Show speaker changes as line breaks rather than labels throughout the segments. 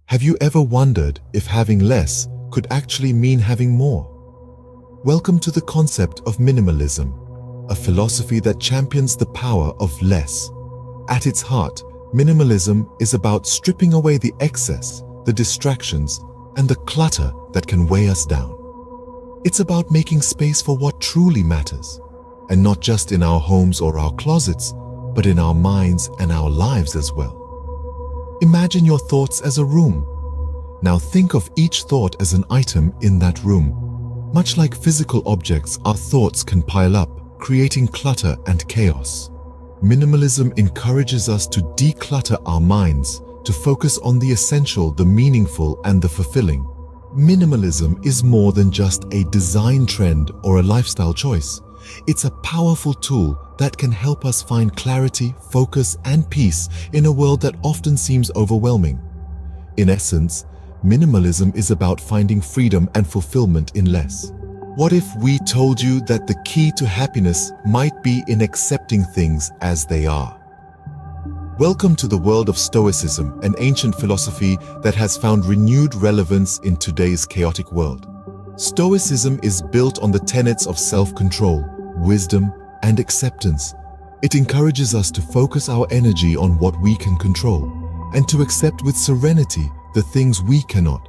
Have you ever wondered if having less could actually mean having more? Welcome to the concept of minimalism, a philosophy that champions the power of less. At its heart, minimalism is about stripping away the excess, the distractions, and the clutter that can weigh us down. It's about making space for what truly matters, and not just in our homes or our closets, but in our minds and our lives as well. Imagine your thoughts as a room. Now think of each thought as an item in that room. Much like physical objects, our thoughts can pile up, creating clutter and chaos. Minimalism encourages us to declutter our minds, to focus on the essential, the meaningful, and the fulfilling. Minimalism is more than just a design trend or a lifestyle choice. It's a powerful tool that can help us find clarity, focus, and peace in a world that often seems overwhelming. In essence, minimalism is about finding freedom and fulfillment in less. What if we told you that the key to happiness might be in accepting things as they are? Welcome to the world of Stoicism, an ancient philosophy that has found renewed relevance in today's chaotic world. Stoicism is built on the tenets of self-control, wisdom, and acceptance. It encourages us to focus our energy on what we can control and to accept with serenity the things we cannot.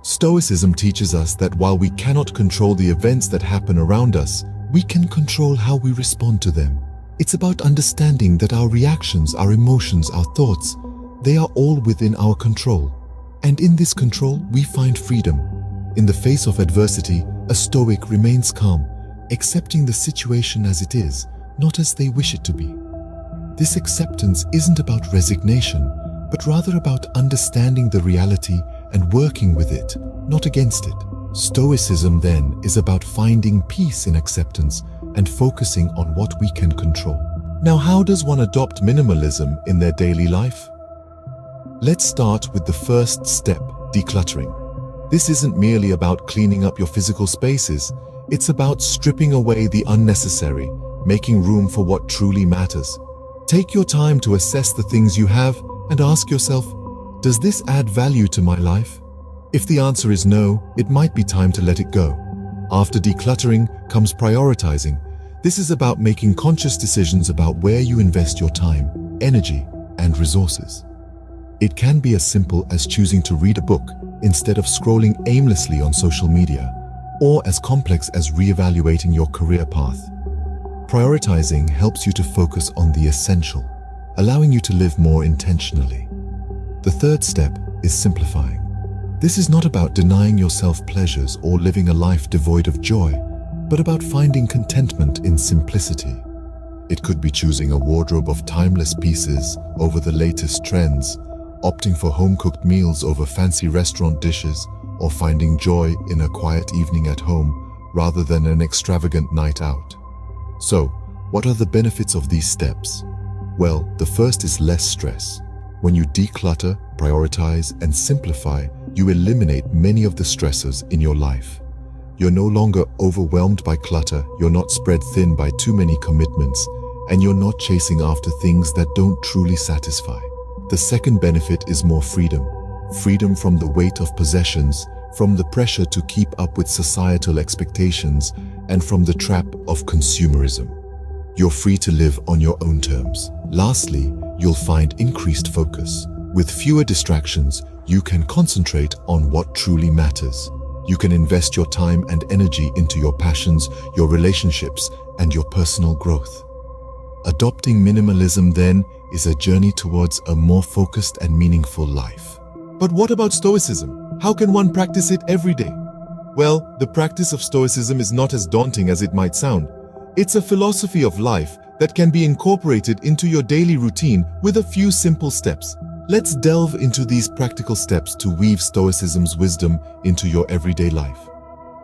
Stoicism teaches us that while we cannot control the events that happen around us, we can control how we respond to them. It's about understanding that our reactions, our emotions, our thoughts, they are all within our control. And in this control, we find freedom. In the face of adversity, a Stoic remains calm, accepting the situation as it is, not as they wish it to be. This acceptance isn't about resignation, but rather about understanding the reality and working with it, not against it. Stoicism, then, is about finding peace in acceptance and focusing on what we can control. Now, how does one adopt minimalism in their daily life? Let's start with the first step, decluttering. This isn't merely about cleaning up your physical spaces. It's about stripping away the unnecessary, making room for what truly matters. Take your time to assess the things you have and ask yourself, does this add value to my life? If the answer is no, it might be time to let it go. After decluttering comes prioritizing. This is about making conscious decisions about where you invest your time, energy, and resources. It can be as simple as choosing to read a book instead of scrolling aimlessly on social media, or as complex as reevaluating your career path. Prioritizing helps you to focus on the essential, allowing you to live more intentionally. The third step is simplifying. This is not about denying yourself pleasures or living a life devoid of joy, but about finding contentment in simplicity. It could be choosing a wardrobe of timeless pieces over the latest trends, opting for home-cooked meals over fancy restaurant dishes, or finding joy in a quiet evening at home rather than an extravagant night out. So, what are the benefits of these steps? Well, the first is less stress. When you declutter, prioritize, and simplify, you eliminate many of the stressors in your life. You're no longer overwhelmed by clutter, you're not spread thin by too many commitments, and you're not chasing after things that don't truly satisfy. The second benefit is more freedom. Freedom from the weight of possessions, from the pressure to keep up with societal expectations, and from the trap of consumerism. You're free to live on your own terms. Lastly, you'll find increased focus. With fewer distractions, you can concentrate on what truly matters. You can invest your time and energy into your passions, your relationships, and your personal growth. Adopting minimalism, then, is a journey towards a more focused and meaningful life. But what about Stoicism? How can one practice it every day? Well, the practice of Stoicism is not as daunting as it might sound. It's a philosophy of life that can be incorporated into your daily routine with a few simple steps. Let's delve into these practical steps to weave Stoicism's wisdom into your everyday life.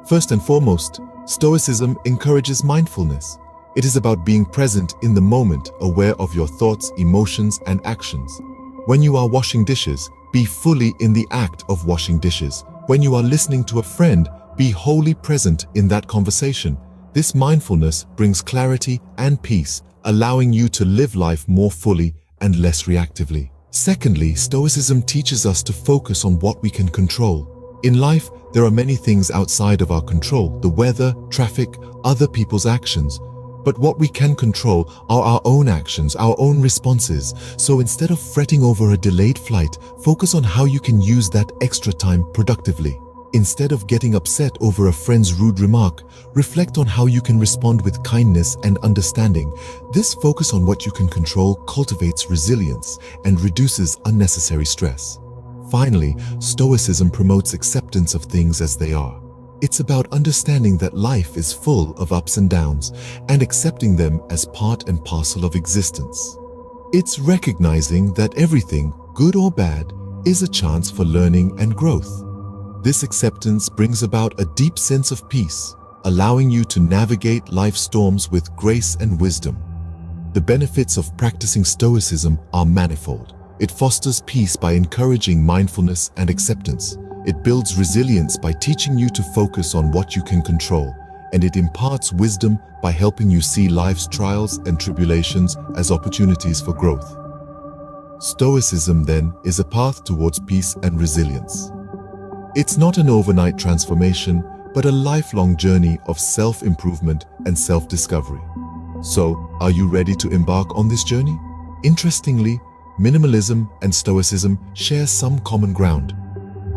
First and foremost, Stoicism encourages mindfulness. It is about being present in the moment, aware of your thoughts, emotions, and actions. When you are washing dishes, be fully in the act of washing dishes. When you are listening to a friend, be wholly present in that conversation. This mindfulness brings clarity and peace, allowing you to live life more fully and less reactively. Secondly, Stoicism teaches us to focus on what we can control. In life, there are many things outside of our control: the weather, traffic, other people's actions. But what we can control are our own actions, our own responses. So instead of fretting over a delayed flight, focus on how you can use that extra time productively. Instead of getting upset over a friend's rude remark, reflect on how you can respond with kindness and understanding. This focus on what you can control cultivates resilience and reduces unnecessary stress. Finally, Stoicism promotes acceptance of things as they are. It's about understanding that life is full of ups and downs and accepting them as part and parcel of existence. It's recognizing that everything, good or bad, is a chance for learning and growth. This acceptance brings about a deep sense of peace, allowing you to navigate life's storms with grace and wisdom. The benefits of practicing Stoicism are manifold. It fosters peace by encouraging mindfulness and acceptance. It builds resilience by teaching you to focus on what you can control, and it imparts wisdom by helping you see life's trials and tribulations as opportunities for growth. Stoicism, then, is a path towards peace and resilience. It's not an overnight transformation, but a lifelong journey of self-improvement and self-discovery. So, are you ready to embark on this journey? Interestingly, Minimalism and Stoicism share some common ground.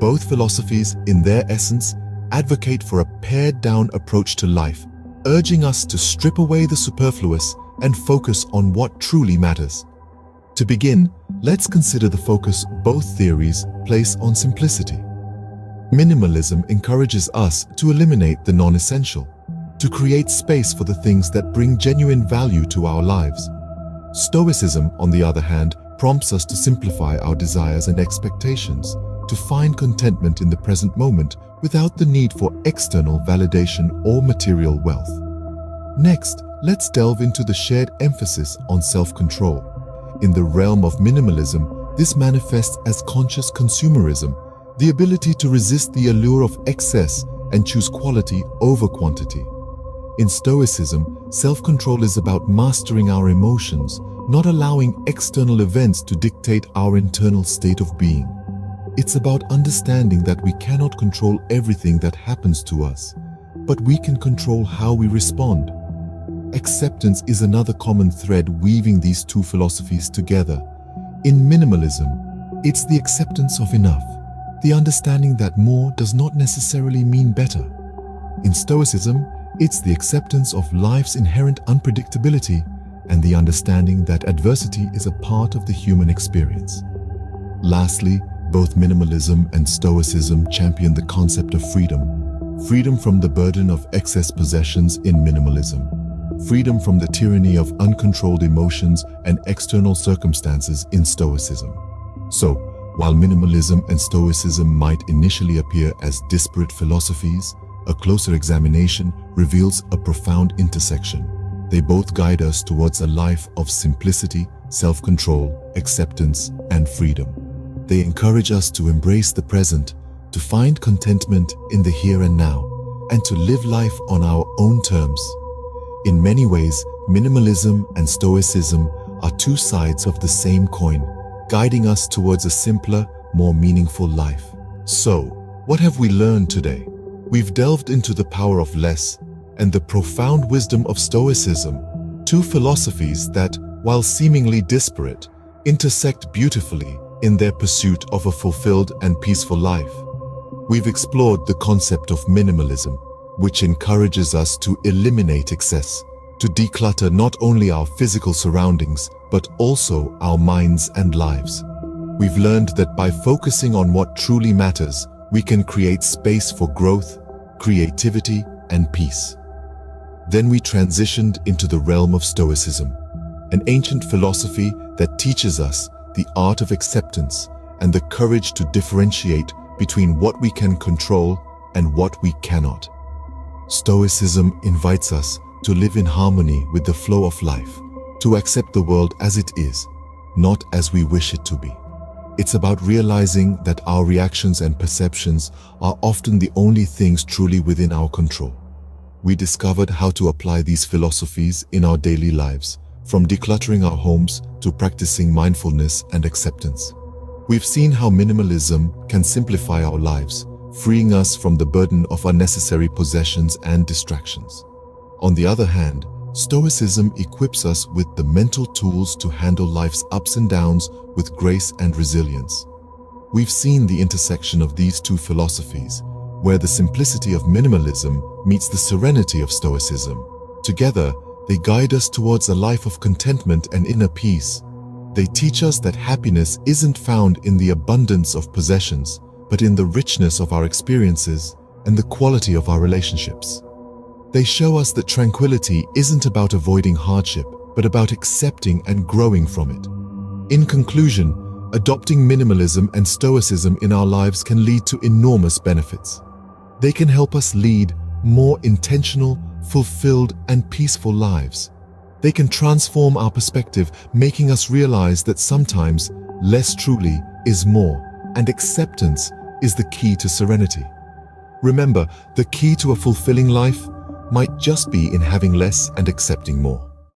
Both philosophies, in their essence, advocate for a pared-down approach to life, urging us to strip away the superfluous and focus on what truly matters. To begin, let's consider the focus both theories place on simplicity. Minimalism encourages us to eliminate the non-essential, to create space for the things that bring genuine value to our lives. Stoicism, on the other hand, prompts us to simplify our desires and expectations, to find contentment in the present moment without the need for external validation or material wealth. Next, let's delve into the shared emphasis on self-control. In the realm of minimalism, this manifests as conscious consumerism, the ability to resist the allure of excess and choose quality over quantity. In Stoicism, self-control is about mastering our emotions, not allowing external events to dictate our internal state of being. It's about understanding that we cannot control everything that happens to us, but we can control how we respond. Acceptance is another common thread weaving these two philosophies together. In minimalism, it's the acceptance of enough, the understanding that more does not necessarily mean better. In Stoicism, it's the acceptance of life's inherent unpredictability and the understanding that adversity is a part of the human experience. Lastly, both minimalism and Stoicism champion the concept of freedom. Freedom from the burden of excess possessions in minimalism. Freedom from the tyranny of uncontrolled emotions and external circumstances in Stoicism. So, while minimalism and Stoicism might initially appear as disparate philosophies, a closer examination reveals a profound intersection. They both guide us towards a life of simplicity, self-control, acceptance, and freedom. They encourage us to embrace the present, to find contentment in the here and now, and to live life on our own terms. In many ways, minimalism and Stoicism are two sides of the same coin, guiding us towards a simpler, more meaningful life. So, what have we learned today? We've delved into the power of less and the profound wisdom of Stoicism, two philosophies that, while seemingly disparate, intersect beautifully in their pursuit of a fulfilled and peaceful life. We've explored the concept of minimalism, which encourages us to eliminate excess, to declutter not only our physical surroundings, but also our minds and lives. We've learned that by focusing on what truly matters, we can create space for growth, creativity, and peace. Then we transitioned into the realm of Stoicism, an ancient philosophy that teaches us the art of acceptance and the courage to differentiate between what we can control and what we cannot. Stoicism invites us to live in harmony with the flow of life, to accept the world as it is, not as we wish it to be. It's about realizing that our reactions and perceptions are often the only things truly within our control. We discovered how to apply these philosophies in our daily lives, from decluttering our homes to practicing mindfulness and acceptance. We've seen how minimalism can simplify our lives, freeing us from the burden of unnecessary possessions and distractions. On the other hand, Stoicism equips us with the mental tools to handle life's ups and downs with grace and resilience. We've seen the intersection of these two philosophies, where the simplicity of minimalism meets the serenity of Stoicism. Together, they guide us towards a life of contentment and inner peace. They teach us that happiness isn't found in the abundance of possessions, but in the richness of our experiences and the quality of our relationships. They show us that tranquility isn't about avoiding hardship, but about accepting and growing from it. In conclusion, adopting minimalism and Stoicism in our lives can lead to enormous benefits. They can help us lead more intentional, fulfilled, and peaceful lives. They can transform our perspective, making us realize that sometimes less truly is more, and acceptance is the key to serenity. Remember, the key to a fulfilling life might just be in having less and accepting more.